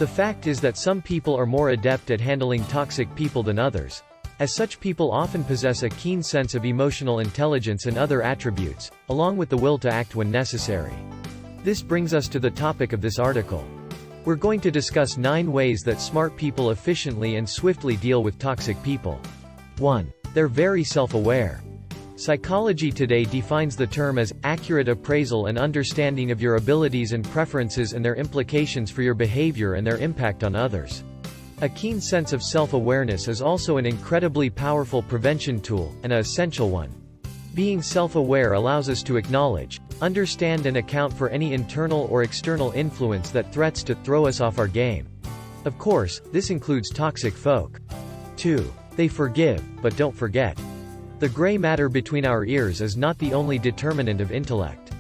The fact is that some people are more adept at handling toxic people than others, as such people often possess a keen sense of emotional intelligence and other attributes, along with the will to act when necessary. This brings us to the topic of this article. We're going to discuss 9 ways that smart people efficiently and swiftly deal with toxic people. 1. They're very self-aware. Psychology Today defines the term as accurate appraisal and understanding of your abilities and preferences and their implications for your behavior and their impact on others. A keen sense of self-awareness is also an incredibly powerful prevention tool, and an essential one. Being self-aware allows us to acknowledge, understand and account for any internal or external influence that threats to throw us off our game. Of course, this includes toxic folk. 2. They forgive, but don't forget. The gray matter between our ears is not the only determinant of intellect.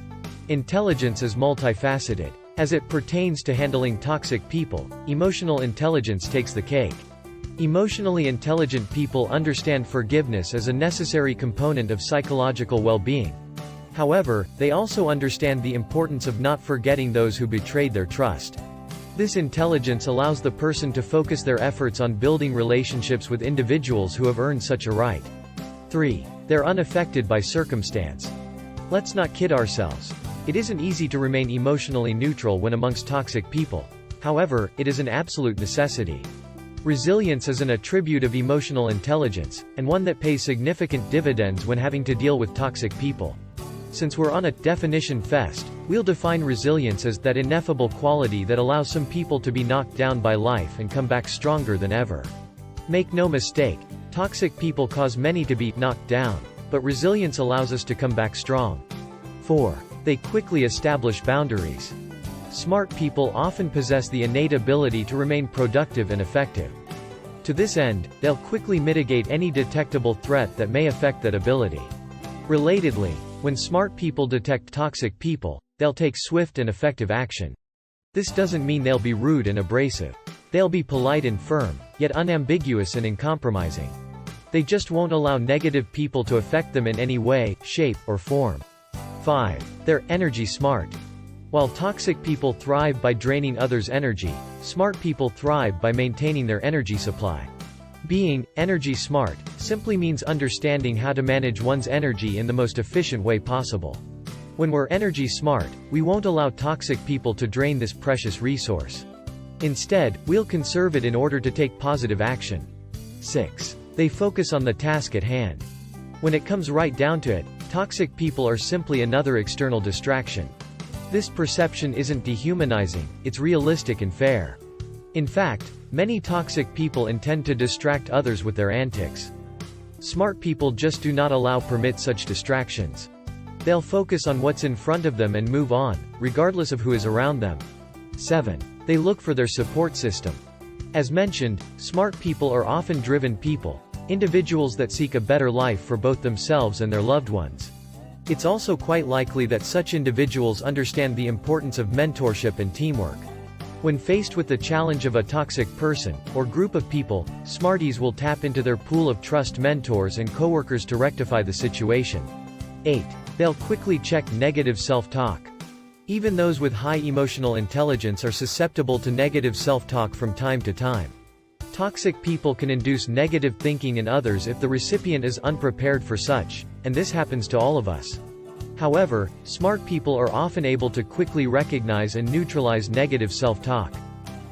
Intelligence is multifaceted. As it pertains to handling toxic people, emotional intelligence takes the cake. Emotionally intelligent people understand forgiveness as a necessary component of psychological well-being. However, they also understand the importance of not forgetting those who betrayed their trust. This intelligence allows the person to focus their efforts on building relationships with individuals who have earned such a right. 3. They're unaffected by circumstance. Let's not kid ourselves. It isn't easy to remain emotionally neutral when amongst toxic people. However, it is an absolute necessity. Resilience is an attribute of emotional intelligence, and one that pays significant dividends when having to deal with toxic people. Since we're on a definition fest, we'll define resilience as that ineffable quality that allows some people to be knocked down by life and come back stronger than ever. Make no mistake, toxic people cause many to be knocked down, but resilience allows us to come back strong. 4. They quickly establish boundaries. Smart people often possess the innate ability to remain productive and effective. To this end, they'll quickly mitigate any detectable threat that may affect that ability. Relatedly, when smart people detect toxic people, they'll take swift and effective action. This doesn't mean they'll be rude and abrasive. They'll be polite and firm, yet unambiguous and uncompromising. They just won't allow negative people to affect them in any way, shape, or form. 5. They're energy smart. While toxic people thrive by draining others' energy, smart people thrive by maintaining their energy supply. Being energy smart simply means understanding how to manage one's energy in the most efficient way possible. When we're energy smart, we won't allow toxic people to drain this precious resource. Instead, we'll conserve it in order to take positive action. 6. They focus on the task at hand. When it comes right down to it, toxic people are simply another external distraction. This perception isn't dehumanizing, it's realistic and fair. In fact, many toxic people intend to distract others with their antics. Smart people just do not permit such distractions. They'll focus on what's in front of them and move on, regardless of who is around them. 7. They look for their support system. As mentioned, smart people are often driven people, individuals that seek a better life for both themselves and their loved ones. It's also quite likely that such individuals understand the importance of mentorship and teamwork. When faced with the challenge of a toxic person, or group of people, smarties will tap into their pool of trust mentors and coworkers to rectify the situation. 8. They'll quickly check negative self-talk. Even those with high emotional intelligence are susceptible to negative self-talk from time to time. Toxic people can induce negative thinking in others if the recipient is unprepared for such, and this happens to all of us. However, smart people are often able to quickly recognize and neutralize negative self-talk.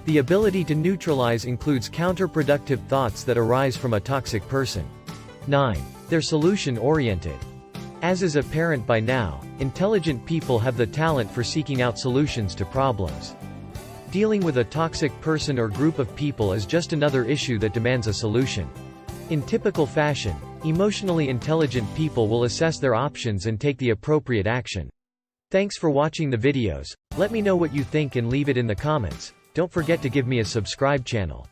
The ability to neutralize includes counterproductive thoughts that arise from a toxic person. 9. They're solution-oriented. As is apparent by now, intelligent people have the talent for seeking out solutions to problems. Dealing with a toxic person or group of people is just another issue that demands a solution. In typical fashion, emotionally intelligent people will assess their options and take the appropriate action. Thanks for watching the videos. Let me know what you think and leave it in the comments. Don't forget to give me a subscribe channel.